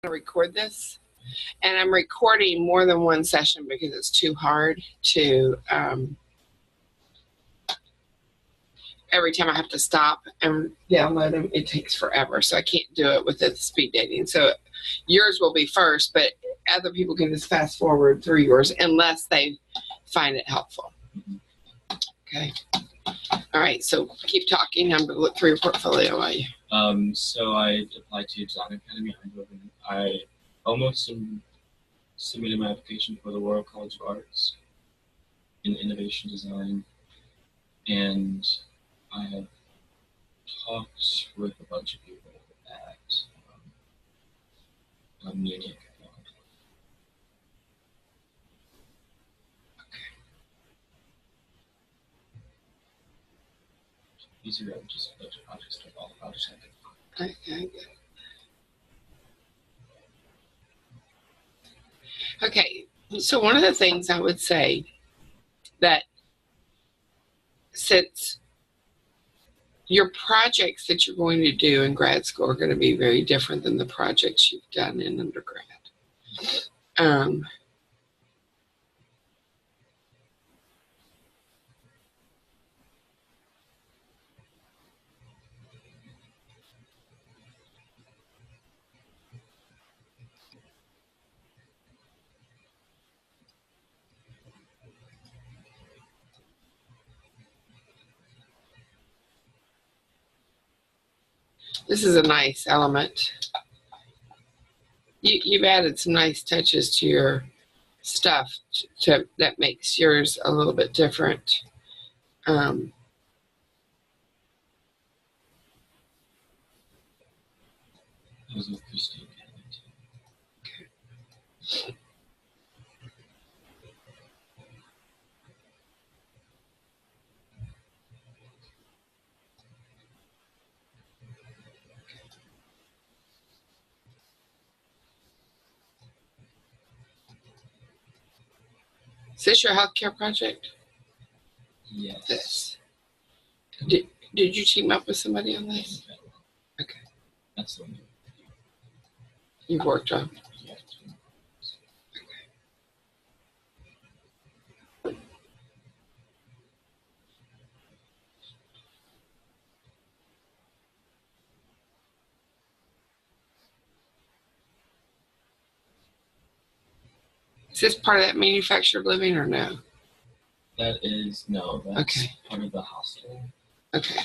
record this, and I'm recording more than one session because it's too hard to every time I have to stop and download them, it takes forever. So I can't do it with the speed dating. So yours will be first, but other people can just fast forward through yours unless they find it helpful. Okay. All right. So keep talking. I'm going to look through your portfolio while you. So I applied to Design Academy. I almost submitted my application for the Royal College of Arts in innovation design, and I have talked with a bunch of people at Munich. These are just a bunch of projects that all the projects have. Okay. Okay. So one of the things I would say that since your projects that you're going to do in grad school are going to be very different than the projects you've done in undergrad. This is a nice element. You've added some nice touches to your stuff that makes yours a little bit different. Is this your healthcare project? Yes. This. Did you team up with somebody on this? Okay. That's the one. You've worked on? Yeah. Is this part of that manufactured living or no? That is, no, that's okay. Part of the hostel. Okay.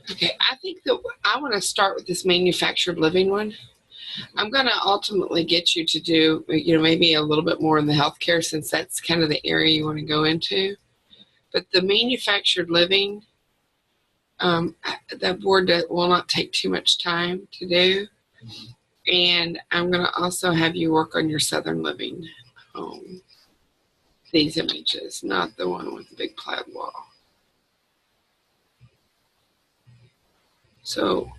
Okay, I think that I want to start with this manufactured living one. I'm going to ultimately get you to do, maybe a little bit more in the healthcare since that's kind of the area you want to go into. But the manufactured living, the board will not take too much time to do. And I'm going to also have you work on your Southern Living home. These images, not the one with the big plaid wall. So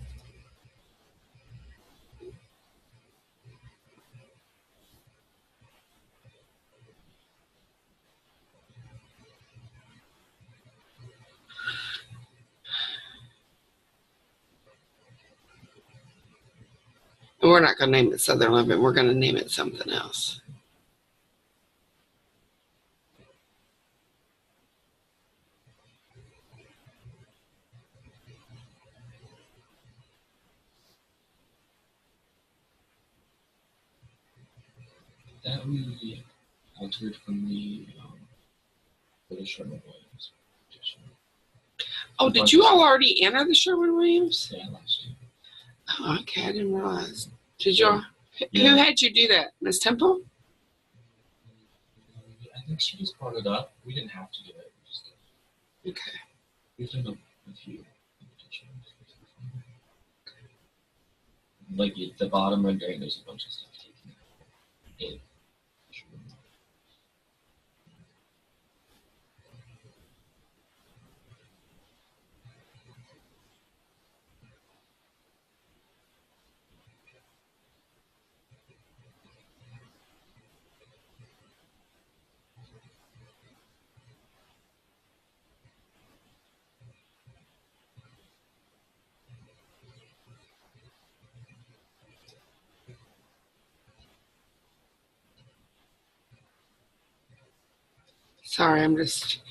we're not going to name it Southern Living. We're going to name it something else. That we altered from the Sherman-Williams petition. Oh, did you all already enter the Sherman-Williams? Yeah, last year. Oh, okay. I didn't realize. Did y'all? Yeah. Who had you do that? Ms. Temple? I think she just brought it up. We didn't have to do it. We just did. Okay. We've done a few petitions. Like at the bottom rendering, there's a bunch of stuff taken out. Sorry, I'm just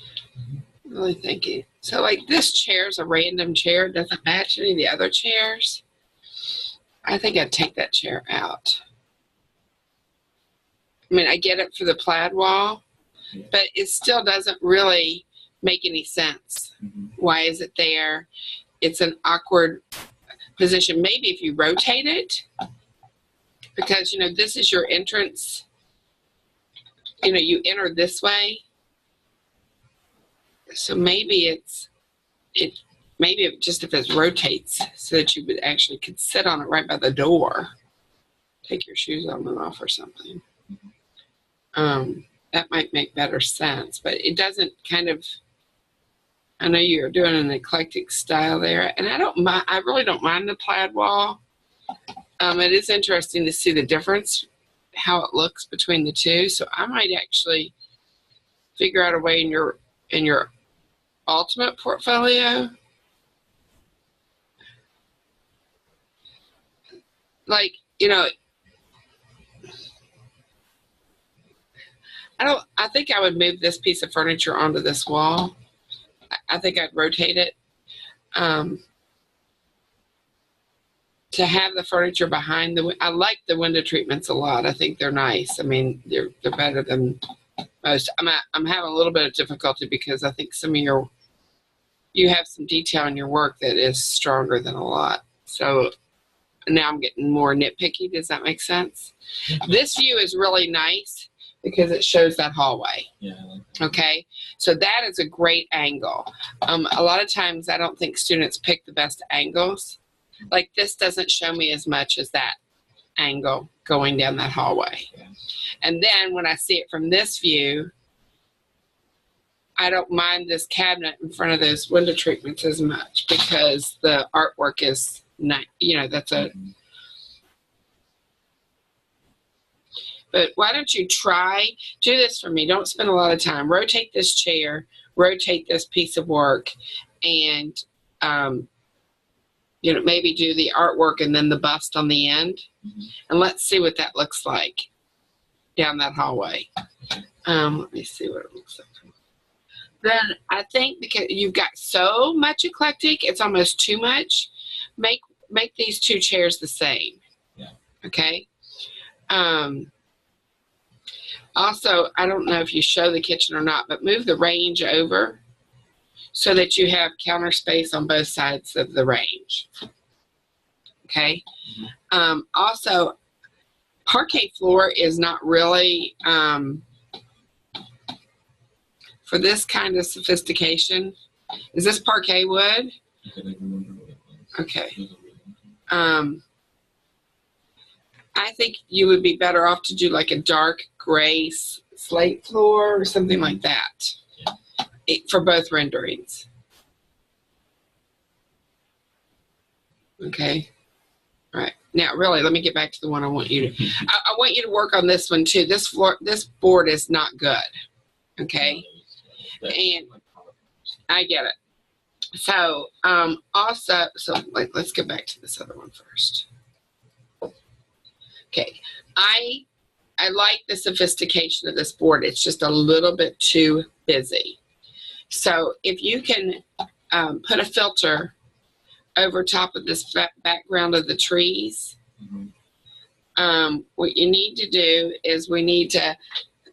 really thinking. So like this chair is a random chair. It doesn't match any of the other chairs. I think I'd take that chair out. I mean, I get it for the plaid wall, but it still doesn't really make any sense. Why is it there? It's an awkward position. Maybe if you rotate it, because, you know, this is your entrance. You know, you enter this way. So maybe maybe if it rotates so that you would actually could sit on it right by the door. Take your shoes on and off or something. That might make better sense, but it doesn't kind of, I know you're doing an eclectic style there, and I really don't mind the plaid wall. It is interesting to see the difference, how it looks between the two. So I might actually figure out a way in your ultimate portfolio, like, you know, I think I would move this piece of furniture onto this wall. I think I'd rotate it. To have the furniture behind I like the window treatments a lot. I think they're nice. I mean, they're better than most. I'm having a little bit of difficulty because I think some of you have some detail in your work that is stronger than a lot. So now I'm getting more nitpicky. Does that make sense? This view is really nice because it shows that hallway. Yeah, I like that. Okay, so that is a great angle. A lot of times I don't think students pick the best angles. Like this doesn't show me as much as that angle going down that hallway. Yeah. And then when I see it from this view, I don't mind this cabinet in front of those window treatments as much because the artwork is not, you know, that's a. But why don't you do this for me? Don't spend a lot of time. Rotate this chair, rotate this piece of work, and you know, maybe do the artwork and then the bust on the end. And let's see what that looks like down that hallway. Let me see what it looks like. Then I think because you've got so much eclectic, it's almost too much. Make these two chairs the same. Yeah. Okay. Also, I don't know if you show the kitchen or not, but move the range over so that you have counter space on both sides of the range. Okay. Also, parquet floor is not really for this kind of sophistication. Is this parquet wood? Okay. I think you would be better off to do like a dark gray slate floor or something like that for both renderings. Okay. All right. Now, really, let me get back to the one I want you to. I want you to work on this one too. This board is not good. Okay. And I get it. So, let's get back to this other one first. Okay. I like the sophistication of this board. It's just a little bit too busy. So if you can put a filter over top of this background of the trees, what you need to do is we need to,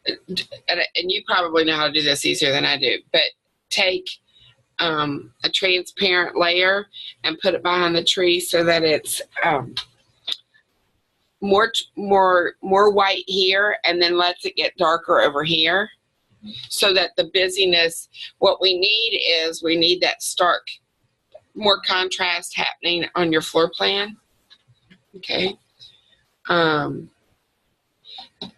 and you probably know how to do this easier than I do, but take a transparent layer and put it behind the tree so that it's more white here, and then lets it get darker over here, so that the busyness, what we need that stark, more contrast happening on your floor plan. Okay. And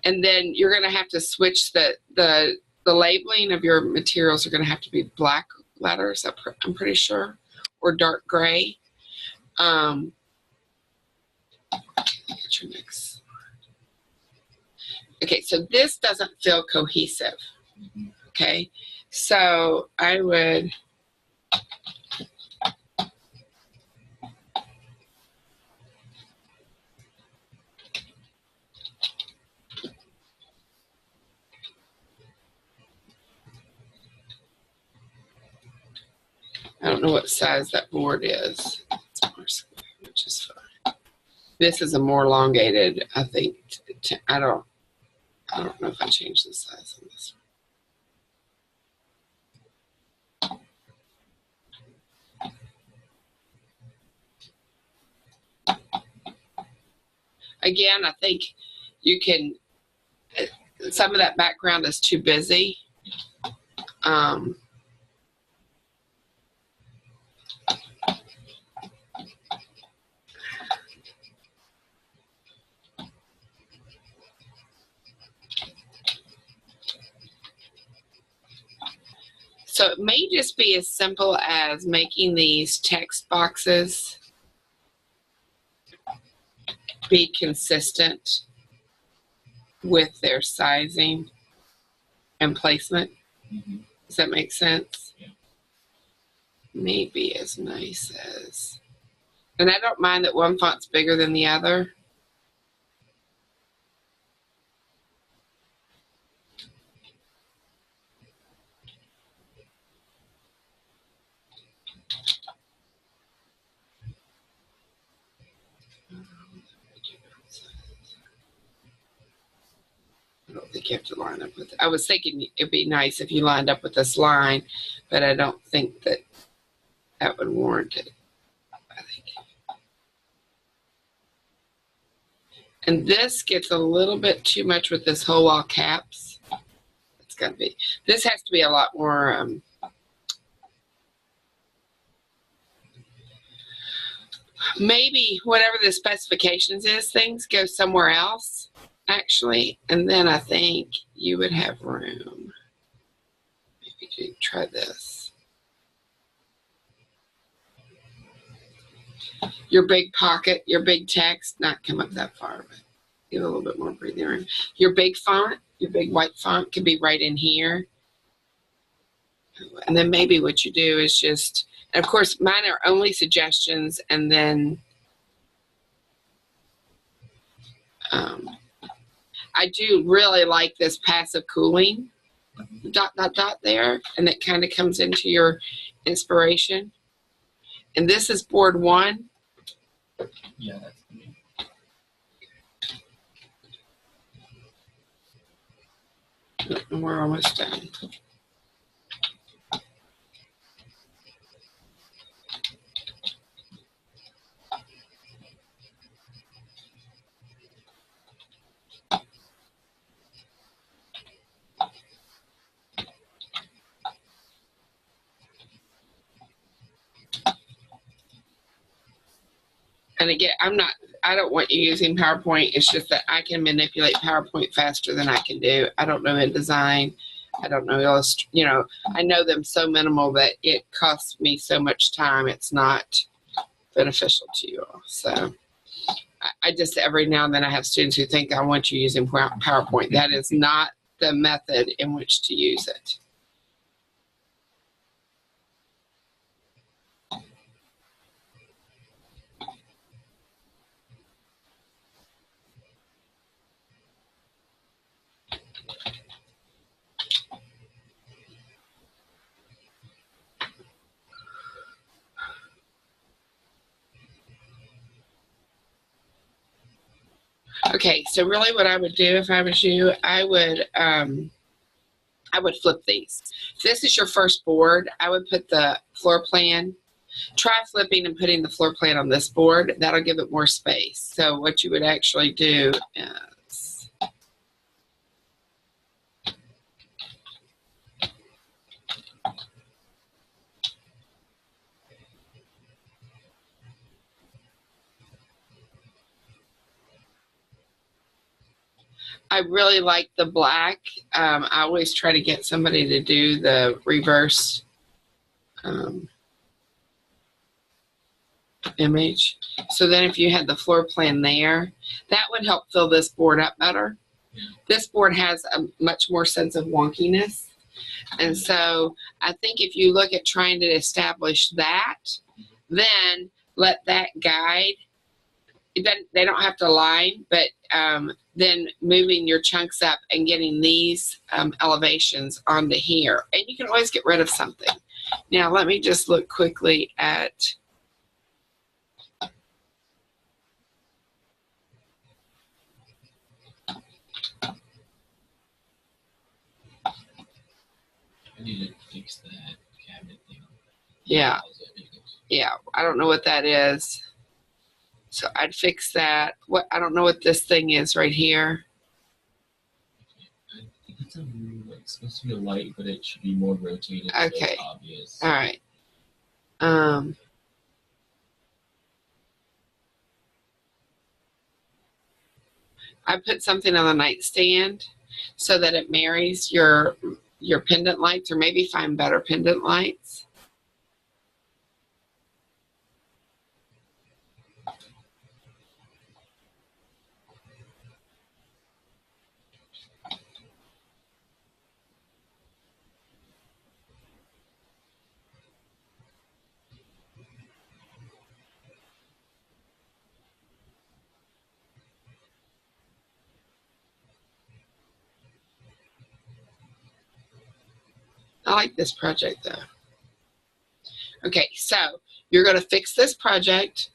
then you're going to have to switch the labeling of your materials are going to have to be black letters, I'm pretty sure, or dark gray. What's your next? Okay, so this doesn't feel cohesive. Okay, so I would know what size that board is. It's more square, which is fine. This is a more elongated, I think. I don't know if I changed the size on this one. Again, I think you can, some of that background is too busy. So it may just be as simple as making these text boxes be consistent with their sizing and placement. Mm-hmm. Does that make sense? Yeah. Maybe as nice as, and I don't mind that one font's bigger than the other. I don't think you have to line up with, I was thinking it'd be nice if you lined up with this line, but I don't think that that would warrant it. I think. And this gets a little bit too much with this whole all caps. It's got to be, this has to be a lot more, maybe whatever the specifications is, things go somewhere else, actually, and then I think you would have room. Maybe you try this. Your big pocket, your big text, not come up that far, but give a little bit more breathing room. Your big font, your big white font can be right in here. And then maybe what you do is just, and of course, mine are only suggestions, and then I do really like this passive cooling dot, dot, dot there, and it kind of comes into your inspiration. And this is board 1. Yeah, that's me. And we're almost done. And again, I don't want you using PowerPoint. It's just that I can manipulate PowerPoint faster than I can do. I don't know InDesign. I don't know Illustrator. You know, I know them so minimal that it costs me so much time. It's not beneficial to you all. So I just, every now and then I have students who think I want you using PowerPoint. That is not the method in which to use it. Okay, so really what I would do if I was you, I would flip these. If this is your first board, I would put the floor plan. Try flipping and putting the floor plan on this board. That'll give it more space. So what you would actually do is I really like the black. I always try to get somebody to do the reverse image. So then if you had the floor plan there, that would help fill this board up better. This board has a much more sense of wonkiness. And so I think if you look at trying to establish that, then let that guide. They don't have to align, but then moving your chunks up and getting these elevations onto here. And you can always get rid of something. Now let me just look quickly at I need to fix that cabinet thing. yeah. Yeah, I don't know what that is. So I'd fix that. What I don't know what this thing is right here. I think it's supposed to be a light, but it should be more rotated. So Okay. it's obvious. All right. I put something on the nightstand so that it marries your pendant lights, or maybe find better pendant lights. I like this project though. Okay, so you're going to fix this project,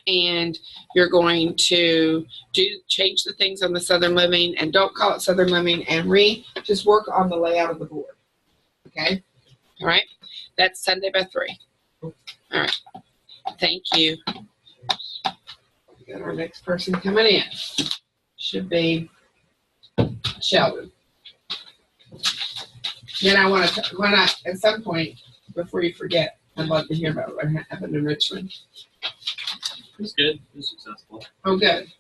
and you're going to change the things on the Southern Living, and don't call it Southern Living, and just work on the layout of the board. Okay? All right? That's Sunday by 3. All right. Thank you. We got our next person coming in. Should be Sheldon. Then at some point, before you forget, I'd love to hear about what happened in Richmond. It was good. It was successful. Oh, good.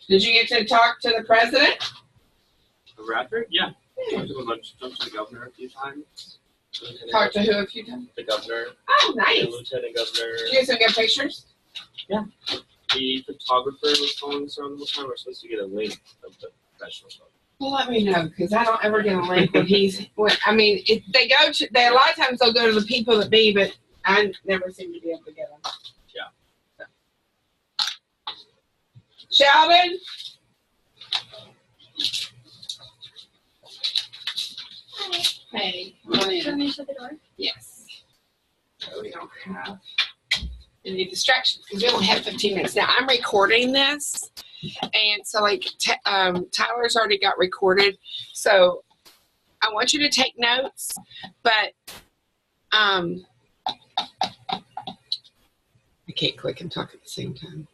Did you get to talk to the president? The rapper? Yeah. Talked to the governor a few times. Talked to who a few times? The governor. Oh, nice. The lieutenant governor. Did you get some good pictures? Yeah. The photographer was calling us around the whole time. We're supposed to get a link of the professional stuff. Well, let me know, because I don't ever get a link when a lot of times they'll go to the people that be, but I never seem to be able to get them. Yeah. Sheldon? Hey, come on in. Do you want me to shut the door? Yes. So we don't have any distractions, because we only have 15 minutes. Now, I'm recording this, and so Tyler's already got recorded, so I want you to take notes, but I can't click and talk at the same time.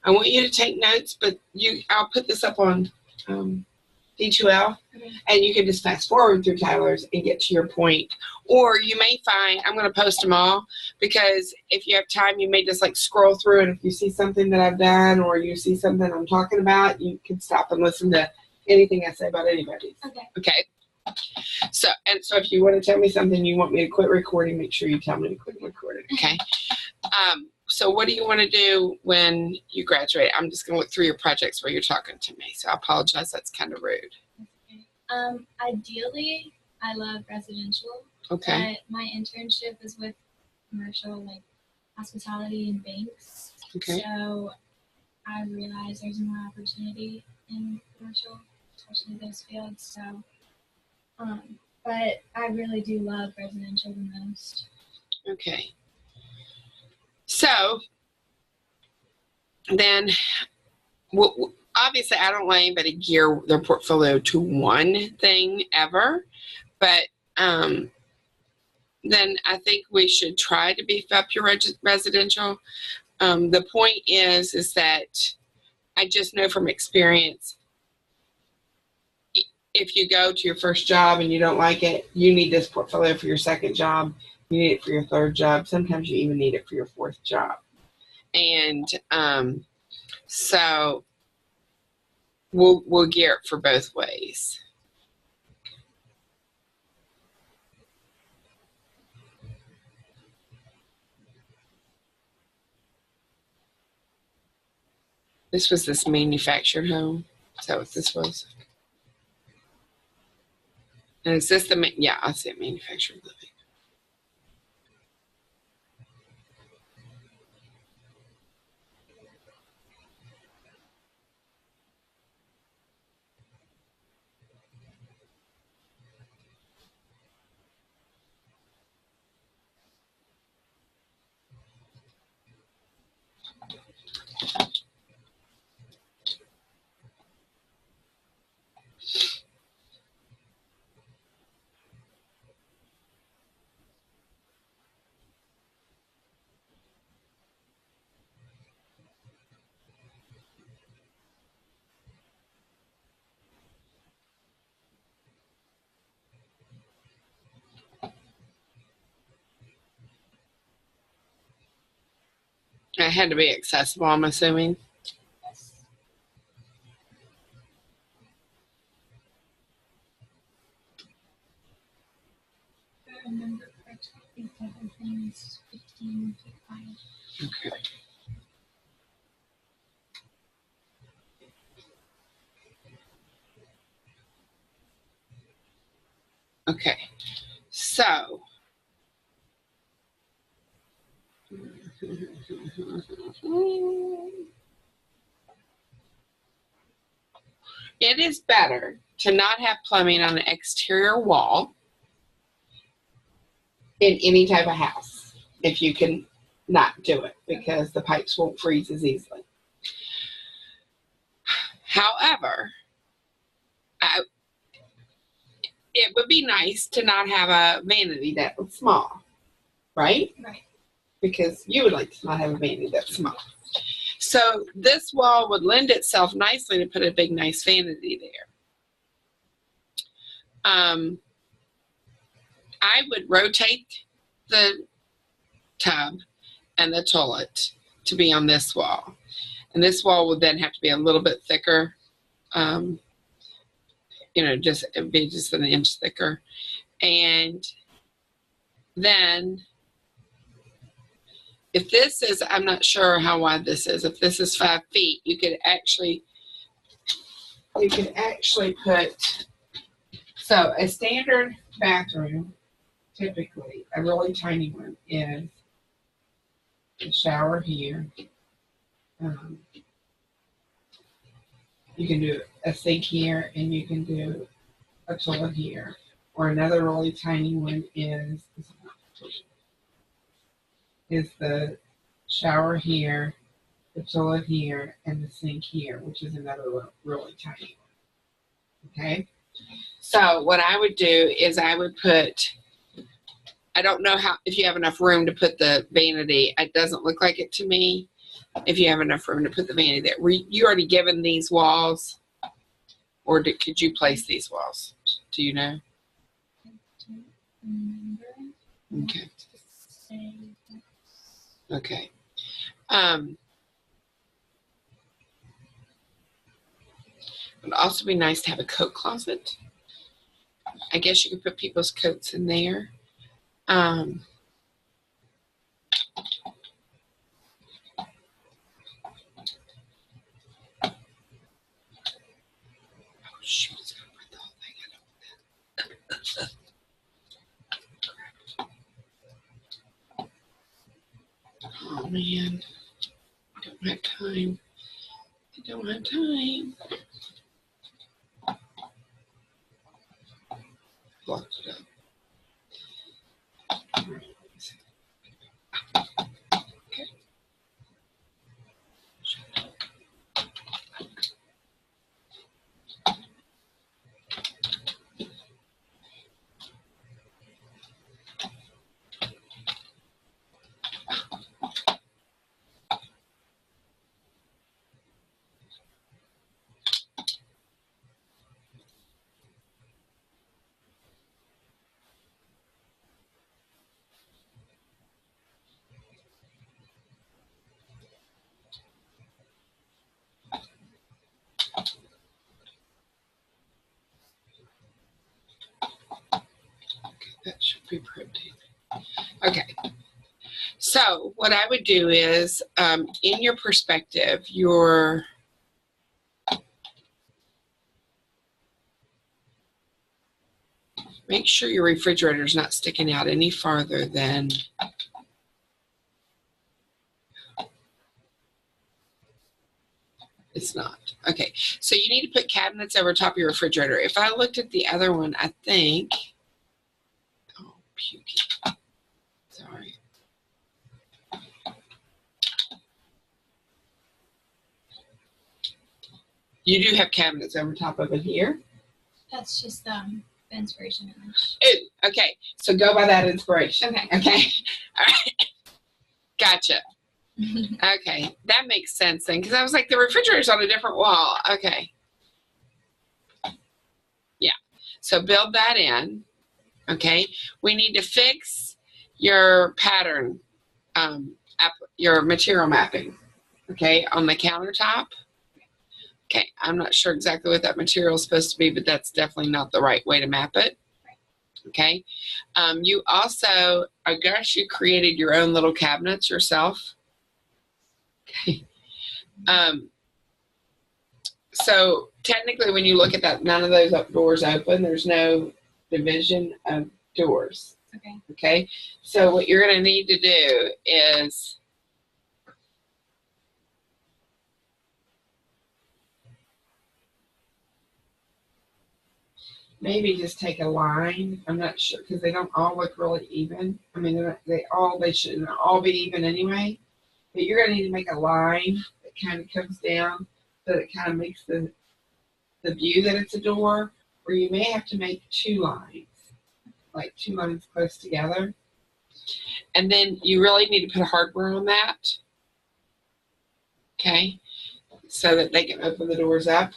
I want you to take notes, but I'll put this up on D2L, and you can just fast forward through Tyler's and get to your point. Or you may find, I'm going to post them all, because if you have time, you may just scroll through, and if you see something that I've done, or you see something I'm talking about, you can stop and listen to anything I say about anybody. Okay. So if you want to tell me something you want me to quit recording, make sure you tell me to quit recording. Okay. So what do you want to do when you graduate? I'm just going to look through your projects while you're talking to me, so I apologize. That's kind of rude. Okay. Ideally, I love residential. Okay. But my internship is with commercial, hospitality and banks. Okay. So I realize there's more opportunity in commercial, especially those fields. So, but I really do love residential the most. Okay. So then, obviously, I don't want anybody to gear their portfolio to one thing ever, but then I think we should try to beef up your residential. The point is that I just know from experience, if you go to your first job and you don't like it, you need this portfolio for your second job. You need it for your third job. Sometimes you even need it for your fourth job. And so we'll gear it for both ways. This was this manufactured home. Is that what this was? And is this yeah, I see it, manufactured living. It had to be accessible, I'm assuming. Yes. If I remember correctly, I think the whole thing is 15 feet wide. Okay. Okay. So. It is better to not have plumbing on an exterior wall in any type of house if you can not do it, because the pipes won't freeze as easily. However, it would be nice to not have a vanity that was small, right? Right. Because you would like to not have a vanity that's small. So this wall would lend itself nicely to put a big, nice vanity there. I would rotate the tub and the toilet to be on this wall. And this wall would then have to be a little bit thicker. It'd be just an inch thicker. And then if this is, I'm not sure how wide this is. If this is 5 feet, you could actually put, so a standard bathroom, typically, a really tiny one, is a shower here. You can do a sink here, and you can do a toilet here. Or another really tiny one is the shower here, the toilet here, and the sink here, which is another really tiny one. Okay? So what I would do is I would put, I don't know if you have enough room to put the vanity. It doesn't look like it to me. If you have enough room to put the vanity there. Were you already given these walls? Or could you place these walls? Do you know? I don't remember. Okay. Okay. It would also be nice to have a coat closet. I guess you could put people's coats in there. Oh, shoot, it's gonna put the whole thing in. Oh man, I don't have time. I don't have time. Locked it up. Okay. That should be printed. Okay. So what I would do is, in your perspective, make sure your refrigerator is not sticking out any farther than it's not. Okay, so you need to put cabinets over top of your refrigerator. If I looked at the other one, I think, oh, pukey. Sorry. You do have cabinets over top of it here. That's just the inspiration image. Ooh, okay, so go by that inspiration. Okay. Okay. All right. Gotcha. Okay, that makes sense then, because I was like, the refrigerator's on a different wall. Okay. Yeah. So build that in. Okay. We need to fix your pattern your material mapping, okay, on the countertop. Okay, I'm not sure exactly what that material is supposed to be, but that's definitely not the right way to map it. Okay, you also, I guess you created your own little cabinets yourself. Okay. So technically when you look at that, none of those doors open. There's no division of doors. Okay. Okay, so what you're going to need to do is maybe just take a line. I'm not sure because they don't all look really even. I mean, they shouldn't all be even anyway. But you're going to need to make a line that kind of comes down so that it kind of makes the view that it's a door, or you may have to make two lines, like two lines close together. And then you really need to put hardware on that, okay, so that they can open the doors up.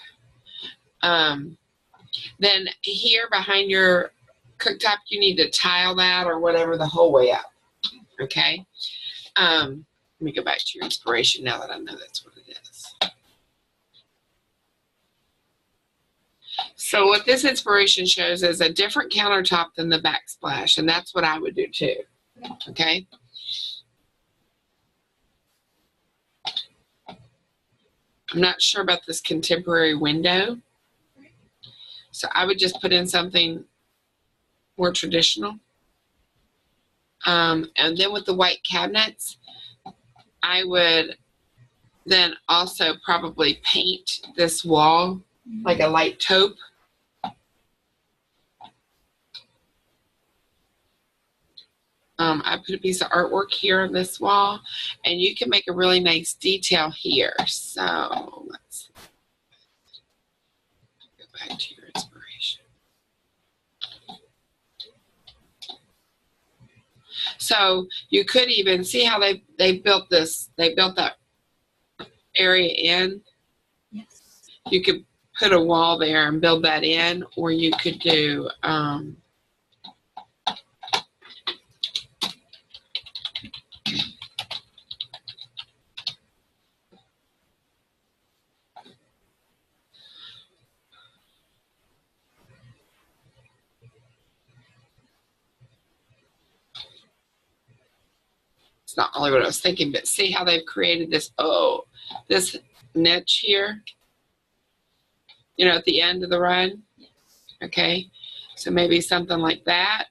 Then here behind your cooktop, you need to tile that or whatever the whole way up, okay? Let me go back to your inspiration now that I know that's what it is. So what this inspiration shows is a different countertop than the backsplash, and that's what I would do too, okay? I'm not sure about this contemporary window, so I would just put in something more traditional. And then with the white cabinets, I would then also probably paint this wall like a light taupe. I put a piece of artwork here on this wall, and you can make a really nice detail here. So let's go back to your inspiration. So you could even see how they built this. They built that area in. Yes. You could put a wall there and build that in, or you could do it's not really what I was thinking, but see how they've created this, this niche here, you know, at the end of the run. Okay, so maybe something like that.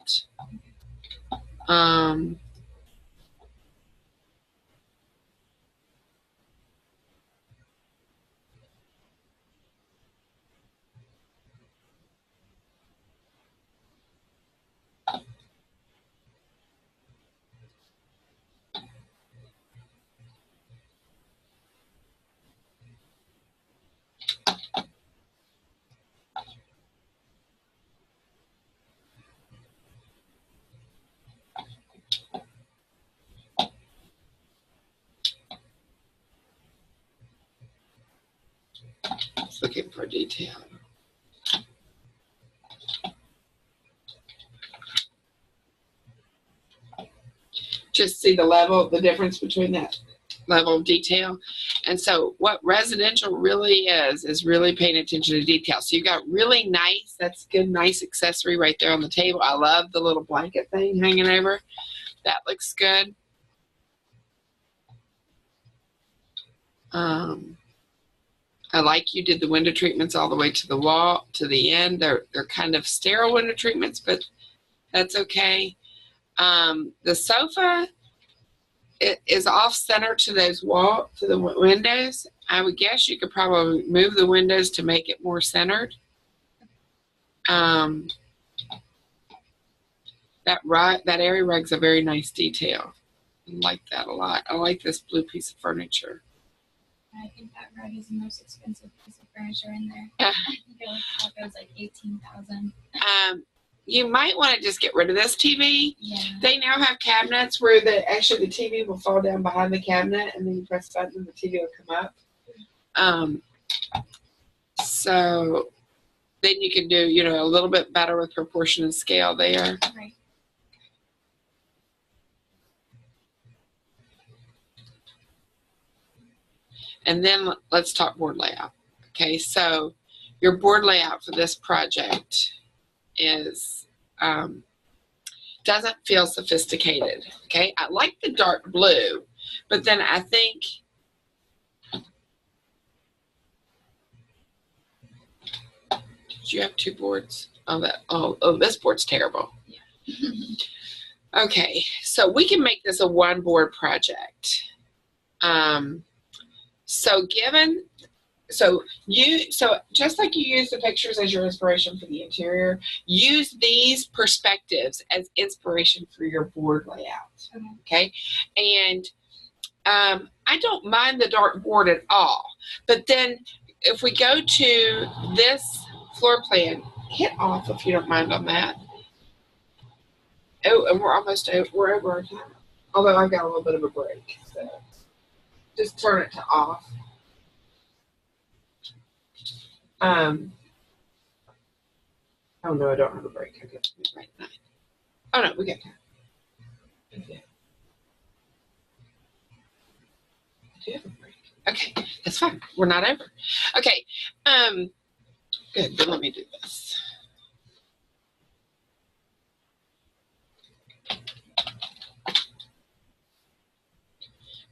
Just looking for detail. Just see the level, the difference between that level of detail. And so what residential really is really paying attention to detail. So you got really nice, that's good, nice accessory right there on the table. I love the little blanket thing hanging over. That looks good. I like you did the window treatments all the way to the wall, to the end. They're kind of sterile window treatments, but that's okay. The sofa, it is off center to those to the windows. I would guess you could probably move the windows to make it more centered. That area rug's a very nice detail. I like that a lot. I like this blue piece of furniture. I think that rug is the most expensive piece of furniture in there. Yeah. I think it was like $18,000. You might want to just get rid of this TV. Yeah. They now have cabinets where the TV will fall down behind the cabinet, and then you press the button and the TV will come up. So then you can do, you know, a little bit better with proportion and scale there. Right. And then let's talk board layout. Okay, so your board layout for this project is doesn't feel sophisticated. Okay, I like the dark blue, but then I think did you have two boards? Oh, this board's terrible. Yeah. Okay, so we can make this a one board project. So just like you use the pictures as your inspiration for the interior, use these perspectives as inspiration for your board layout. Okay, and I don't mind the dark board at all, but then if we go to this floor plan, hit off if you don't mind on that. Oh, and we're over our time. Although I've got a little bit of a break, so just turn it to off. Oh no, I don't have a break. I got to be right now. Oh no, we got time. Okay. I do have a break. Okay, that's fine. We're not over. Okay. Good. Then let me do this.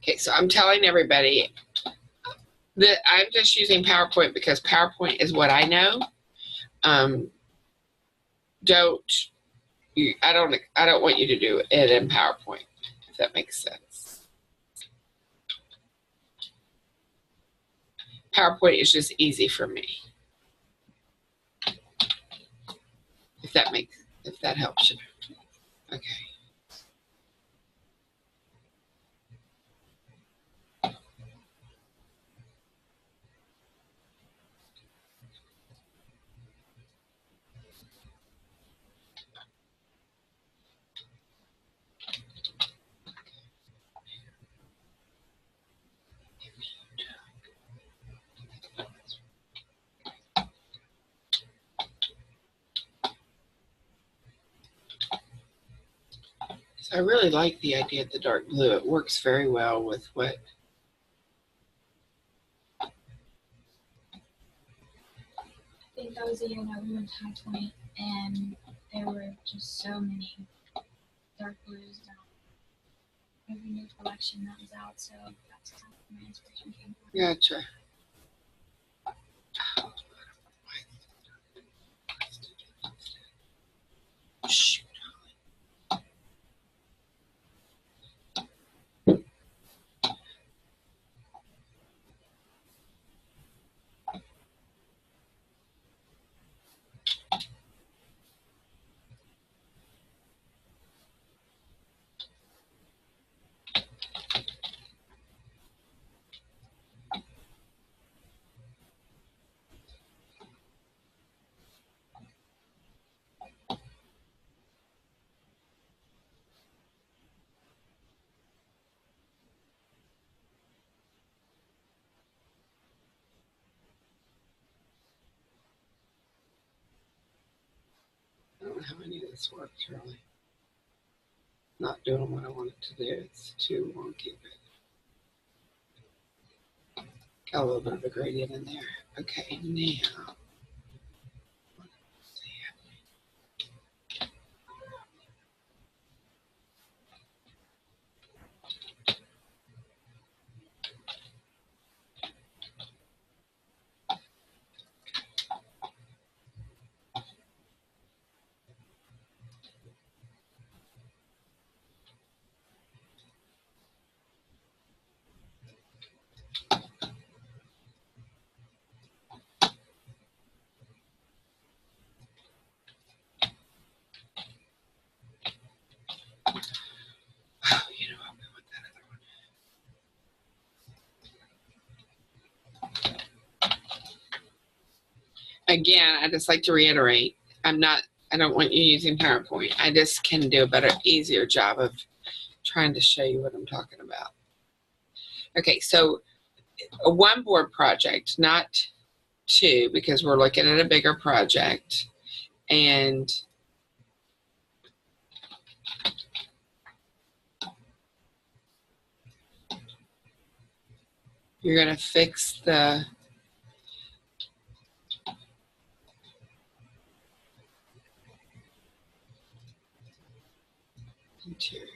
Okay, so I'm telling everybody that I'm just using PowerPoint because PowerPoint is what I know. I don't want you to do it in PowerPoint, if that makes sense. PowerPoint is just easy for me. If that helps you. Okay. So I really like the idea of the dark blue. It works very well with what I think that was the year that we went to High Point, and there were just so many dark blues. Every new collection that was out, so that's kind of where my inspiration came from. Gotcha. Shoot. I don't know how any of this works really. Not doing what I want it to do. It's too wonky. Got a little bit of a gradient in there. Okay, now. Oh, you know, I'll go with that other one. Again, I just like to reiterate, I don't want you using PowerPoint. I just can do a better, easier job of trying to show you what I'm talking about. Okay, so a one board project, not two, because we're looking at a bigger project. And you're going to fix the interior.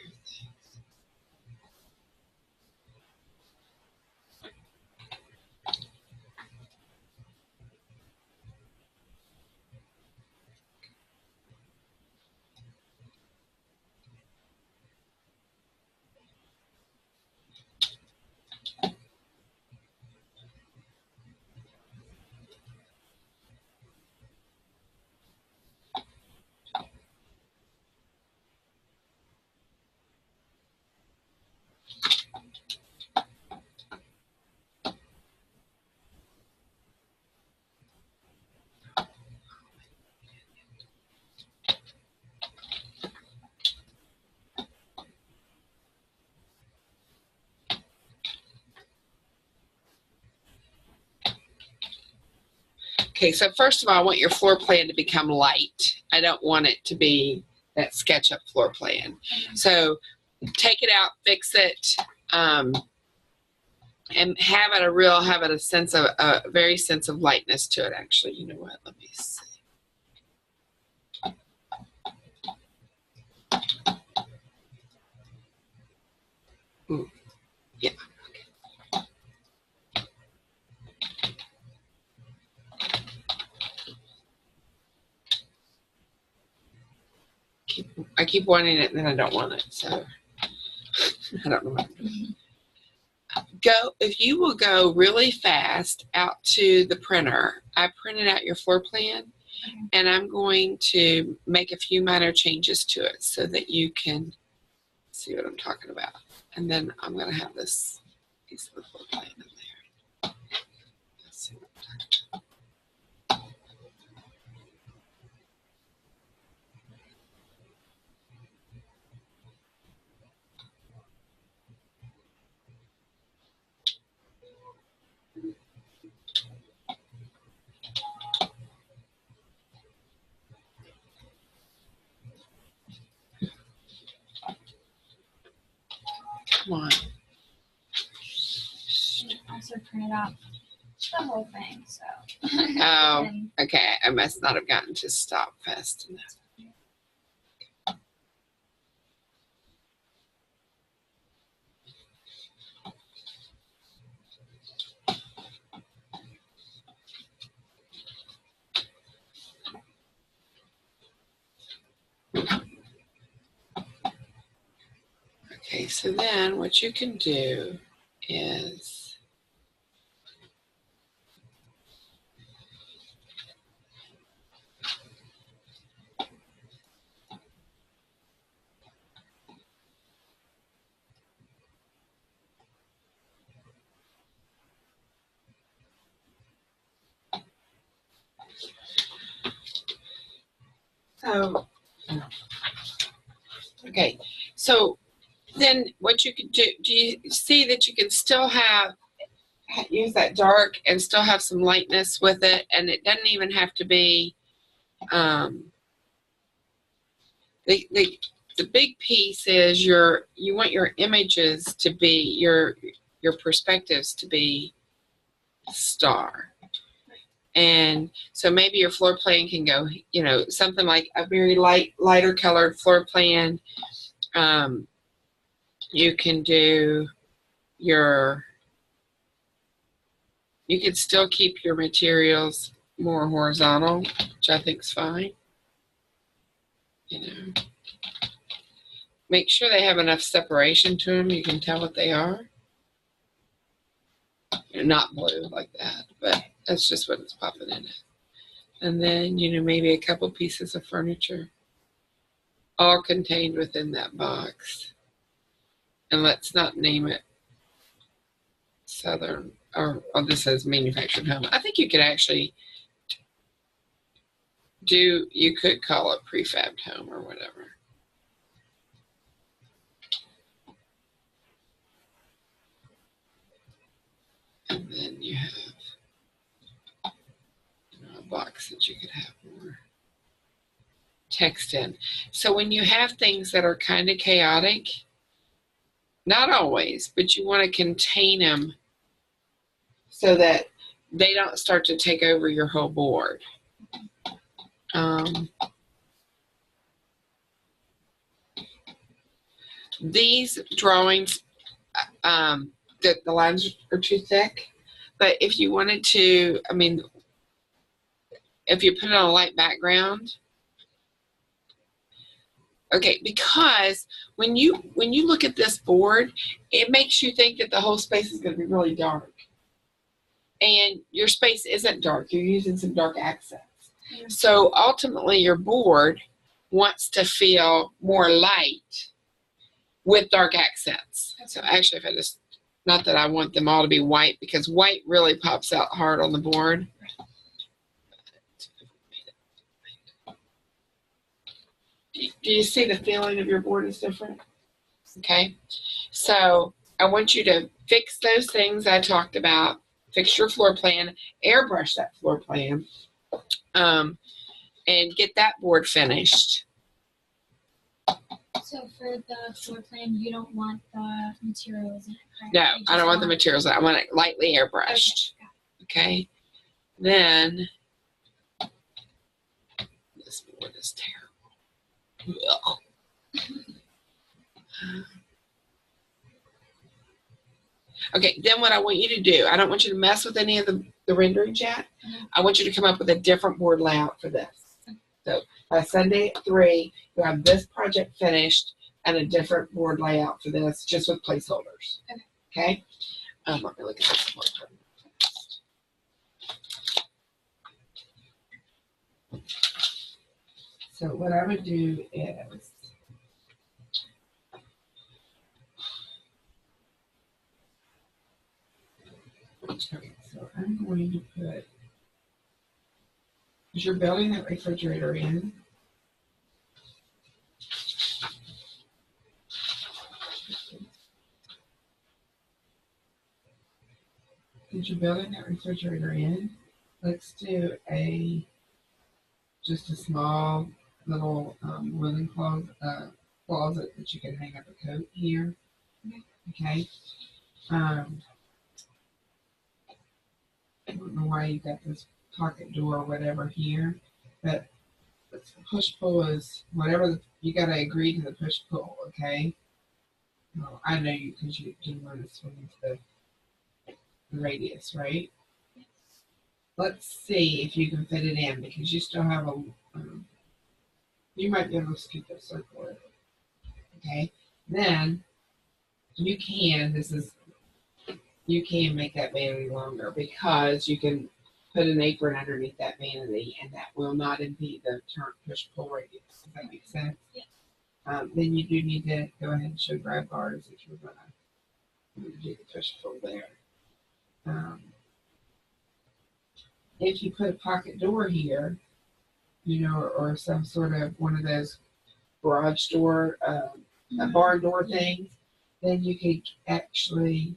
Okay, so first of all, I want your floor plan to become light. I don't want it to be that SketchUp floor plan. So take it out, fix it, and have it a sense of a very sense of lightness to it. Actually, you know what? Let me see. Ooh, yeah. I keep wanting it, and then I don't want it. So I don't know what I'm doing. If you will go really fast out to the printer. I printed out your floor plan, and I'm going to make a few minor changes to it so that you can see what I'm talking about. And then I'm going to have this piece of the floor plan in there. Let's see what I'm talking about. Come on. I also printed out the whole thing, so. Oh, And okay. I must not have gotten to stop fast enough. Okay, so then what you can do is okay, so then what you can do you see that you can still use that dark and still have some lightness with it, and it doesn't even have to be the big piece is you want your images to be your perspectives to be star. And so maybe your floor plan can go, something like a very lighter colored floor plan. You can do you can still keep your materials more horizontal, which I think is fine. Make sure they have enough separation to them. You can tell what they are. Not blue like that, but that's just what it's popping in it. And then, maybe a couple pieces of furniture, all contained within that box. And let's not name it Southern, or this says manufactured home. I think you could actually you could call it prefabbed home or whatever. And then you have a box that you could have more text in. So when you have things that are kind of chaotic, not always, but you want to contain them so that they don't start to take over your whole board. These drawings, the lines are too thick, but if you wanted to, I mean, if you put it on a light background, okay, because when you look at this board, it makes you think that the whole space is going to be really dark. And your space isn't dark. You're using some dark accents. So ultimately your board wants to feel more light with dark accents. So actually, if I just, not that I want them all to be white, because white really pops out hard on the board. Do you see the feeling of your board is different? Okay. So I want you to fix those things I talked about. Fix your floor plan, airbrush that floor plan, and get that board finished. So for the floor plan, you don't want the materials in it, right? No, I don't want the materials. I want it lightly airbrushed. Okay. Then this board is terrible. Okay, then what I want you to do, I don't want you to mess with any of the renderings yet. I want you to come up with a different board layout for this. So by Sunday at 3, you'll have this project finished and a different board layout for this, just with placeholders. Okay? Let me look at this one first. So what I would do is, okay, so I'm going to put, is you're building that refrigerator in. Since you're building that refrigerator in, let's do just a small little wooden closet that you can hang up a coat here. Okay. I don't know why you got this pocket door or whatever here, but push pull is whatever you got to agree to the push pull. Okay. Well, I know you because you didn't want to swing into the radius, right? Let's see if you can fit it in because you still have you might be able to scoop that circle in. Okay. Then you can make that vanity longer because you can put an apron underneath that vanity and that will not impede the turn push pull radius. Does that make sense? Yes. Then you do need to go ahead and show grab bars if you're going to do the push pull there. If you put a pocket door here, or some sort of one of those garage door, barn door things, then you could actually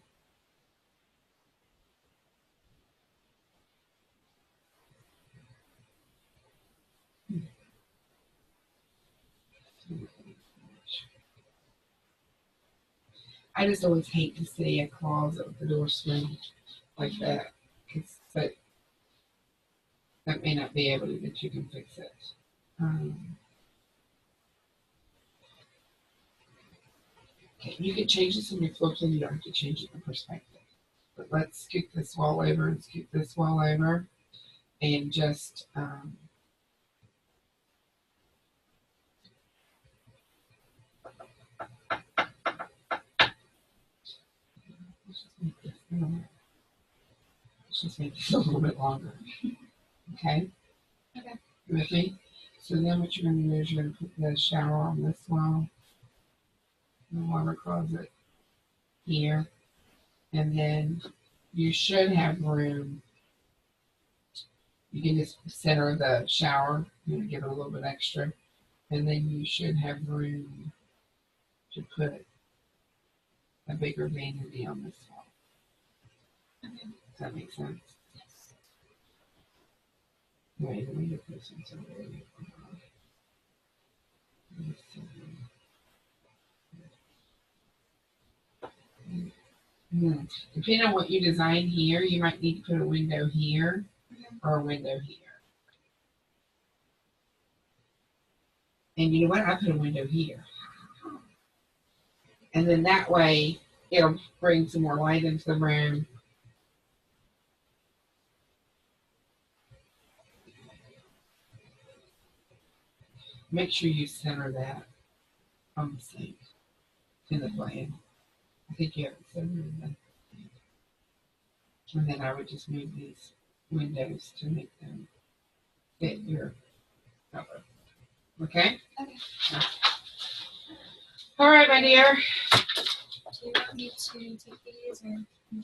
I just always hate to see a closet with the door swing like that. But that may not be able to, but you can fix it. Okay, you can change this in your floor plan. You don't have to change it in perspective. But let's scoop this wall over and scoop this wall over, and just let's just make this a little bit longer. Okay? Okay. You with me? So then what you're going to do is you're going to put the shower on this wall, the water closet here, and then you should have room. You can just center the shower, give it a little bit extra, and then you should have room to put a bigger vanity on this wall. Okay. Does that make sense? Yes. Wait, let me get this one so Depending on what you design here, you might need to put a window here or a window here. And you know what? I put a window here. And then that way, it'll bring some more light into the room. Make sure you center that on the sink in the plan. I think you have it centered in the thing. And then I would just move these windows to make them fit your cover. Okay? Okay. All right, my dear. Do you want me to take these or?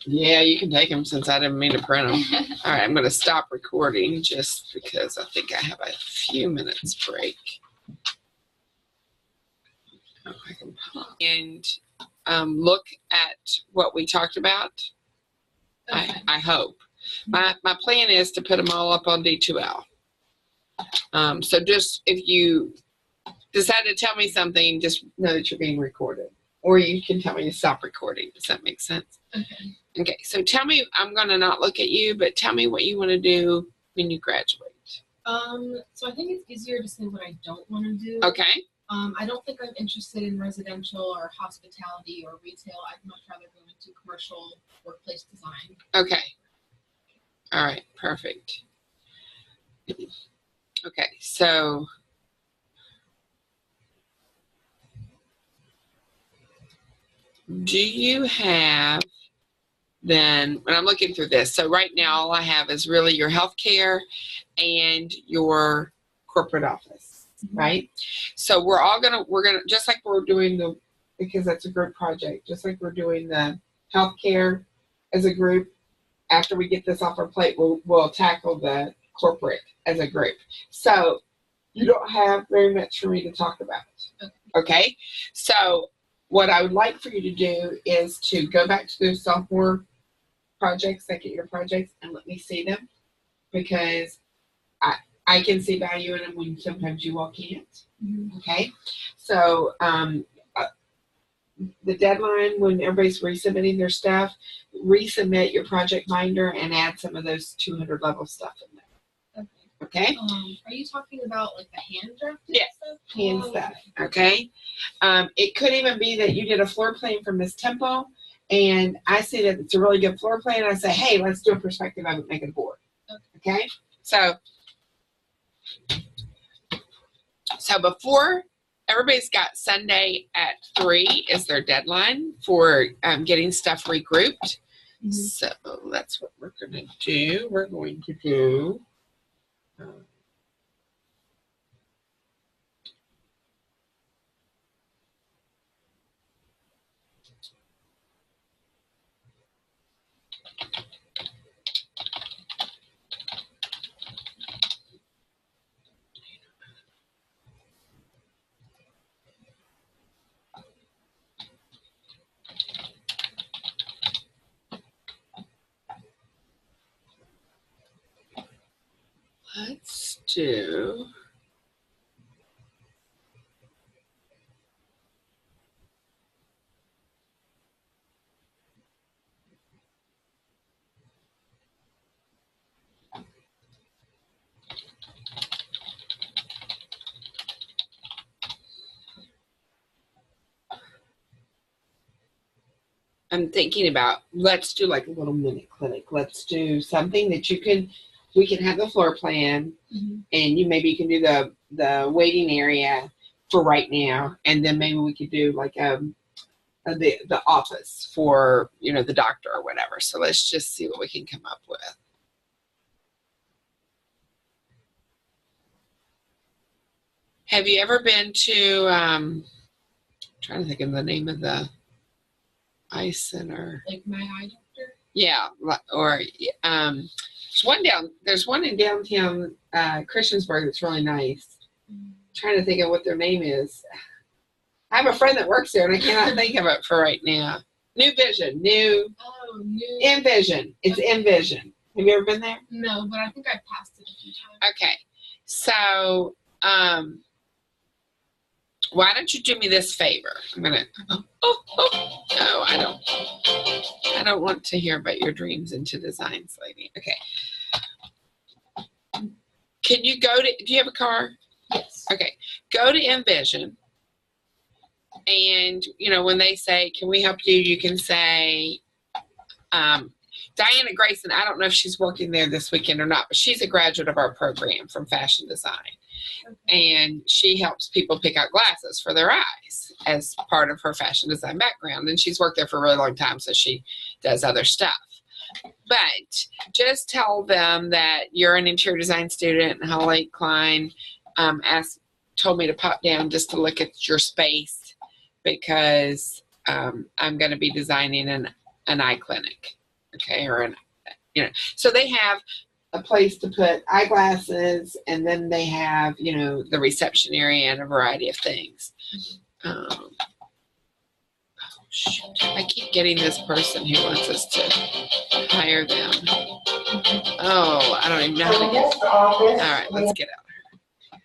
Yeah, you can take them since I didn't mean to print them. All right, I'm going to stop recording just because I think I have a few minutes break. Oh, I can pause. And look at what we talked about. Okay. I hope. My plan is to put them all up on D2L. So just if you decide to tell me something, just know that you're being recorded. Or you can tell me to stop recording. Does that make sense? Okay. Okay, so tell me, I'm going to not look at you, but tell me what you want to do when you graduate. So I think it's easier to say what I don't want to do. Okay. I don't think I'm interested in residential or hospitality or retail. I'd much rather go into commercial workplace design. Okay. All right, perfect. Okay, so do you have then, when I'm looking through this, so right now all I have is really your healthcare and your corporate office, right? So we're gonna, just like we're doing because that's a group project, just like we're doing the healthcare as a group, after we get this off our plate, we'll tackle the corporate as a group. So you don't have very much for me to talk about. Okay? So what I would like for you to do is to go back to those sophomore projects, second year projects, and let me see them, because I can see value in them when sometimes you all can't. Okay? So the deadline when everybody's resubmitting their stuff, resubmit your project binder and add some of those 200 level stuff in there. Okay? Are you talking about like the hand drafted Yes, stuff? hand stuff. Okay? It could even be that you did a floor plan for Miss Temple, and I see that it's a really good floor plan. I say, hey, let's do a perspective of it, make it a board. Okay? So before, everybody's got Sunday at 3 is their deadline for getting stuff regrouped. So that's what we're going to do. We're going to do let's do I'm thinking about, let's do like a little mini clinic. Let's do something that we can have the floor plan, and maybe you can do the waiting area for right now, and then maybe we could do like the office for the doctor or whatever. So let's just see what we can come up with. Have you ever been to I'm trying to think of the name of the eye center? Like my eye doctor? Yeah, or there's one in downtown Christiansburg that's really nice. Trying to think of what their name is. I have a friend that works there, and I cannot think of it for right now. New Envision. It's Envision. Have you ever been there? No, but I think I passed it a few times. Okay. So, why don't you do me this favor? I'm going to No, I don't want to hear about your dreams into designs, lady. Okay. Can you go to, do you have a car? Yes. Okay. Go to Envision. And, you know, when they say, can we help you? You can say, Diana Grayson, I don't know if she's working there this weekend or not, but she's a graduate of our program from fashion design. Okay. And she helps people pick out glasses for their eyes as part of her fashion design background. And she's worked there for a really long time, so she does other stuff. But just tell them that you're an interior design student, and Holly Klein told me to pop down just to look at your space because I'm going to be designing an eye clinic, okay, or an, you know. So they have a place to put eyeglasses, and then they have, you know, the reception area and a variety of things. Oh, shoot. I keep getting this person who wants us to hire them. Oh, I don't even know how to get. All right, let's get out of here.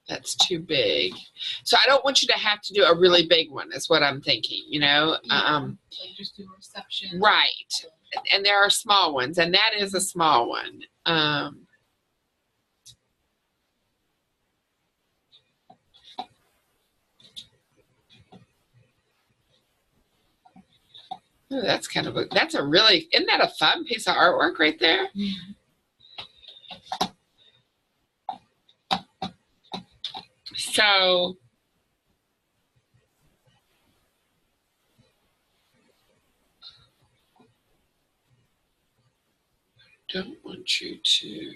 That's too big. So I don't want you to have to do a really big one, is what I'm thinking, you know. Like just do a reception. Right. And there are small ones, and that is a small one. Oh, that's kind of that's a really, isn't that a fun piece of artwork right there? Mm-hmm. So I don't want you to.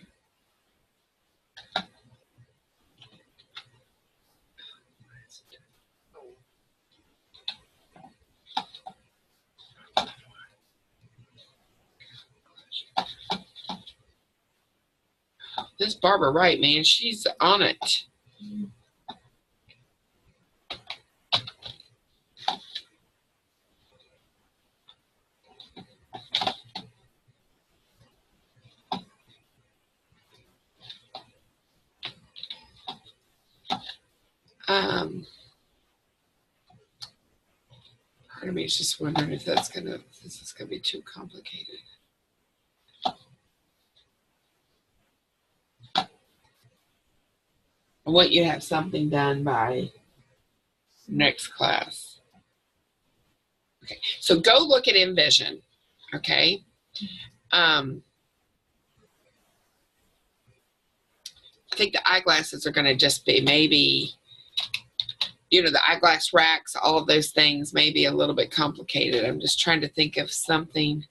This Barbara Wright, man, she's on it. Part of me is just wondering if this is gonna be too complicated. I want you to have something done by next class. Okay, so go look at Envision, okay? I think the eyeglasses are gonna just be maybe, you know, the eyeglass racks, all of those things may be a little bit complicated. I'm just trying to think of something.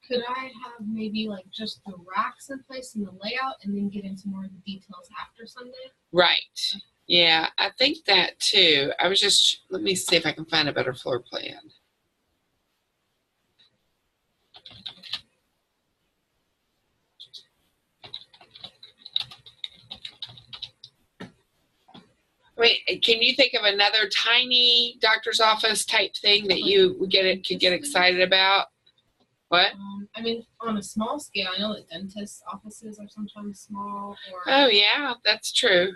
Could I have maybe like just the racks in place and the layout and then get into more of the details after Sunday? Right. Yeah, I think that too. I was just, let me see if I can find a better floor plan. Wait, can you think of another tiny doctor's office type thing that you could get excited about? What? I mean, on a small scale, I know that dentist offices are sometimes small. Oh yeah, that's true.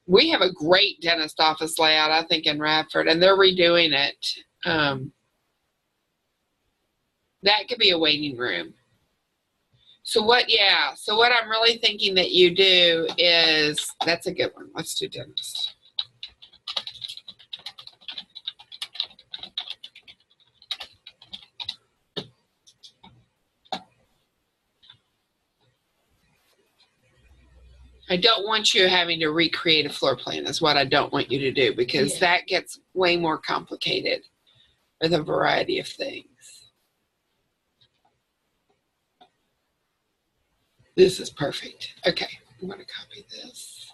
We have a great dentist office layout, I think, in Radford, and they're redoing it. That could be a waiting room. So what I'm really thinking that you do is, that's a good one. Let's do dentist. I don't want you having to recreate a floor plan is what I don't want you to do, because that gets way more complicated with a variety of things. This is perfect. Okay, I'm going to copy this.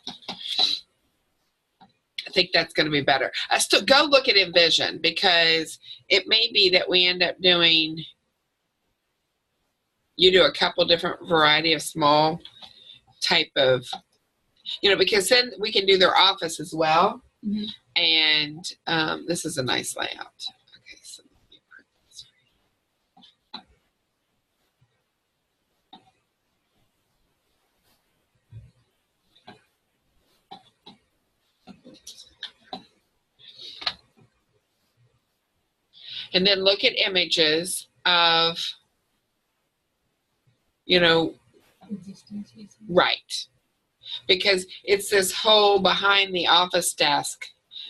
I think that's going to be better. I still go look at Envision, because it may be that we end up doing, you do a couple different variety of small type of, you know, because then we can do their office as well. Mm-hmm. And this is a nice layout. Okay, so let me print this for you. And then look at images of, you know, Existing spaces. right. Because it's this whole behind the office desk.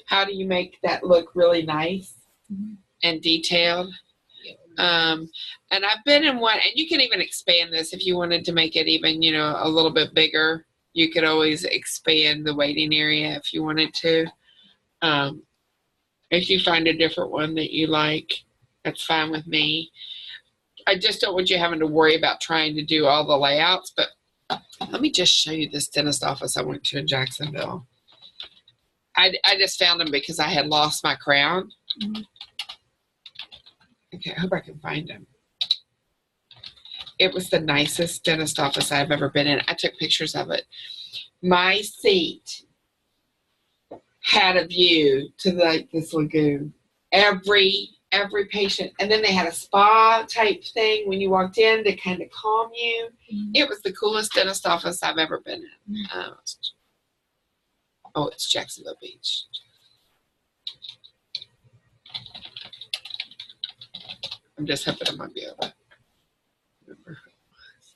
How do you make that look really nice and detailed? And I've been in one, and you can even expand this if you wanted to make it even, you know, a little bit bigger. You could always expand the waiting area if you wanted to. If you find a different one that you like, that's fine with me. I just don't want you having to worry about trying to do all the layouts, but let me just show you this dentist office I went to in Jacksonville. I just found them because I had lost my crown. Okay, I hope I can find him. It was the nicest dentist office I've ever been in. I took pictures of it. My seat had a view to like this lagoon. Every patient, and then they had a spa type thing when you walked in to kind of calm you. It was the coolest dentist office I've ever been in. Oh, it's Jacksonville Beach. I'm just hoping I might be able to remember who it was.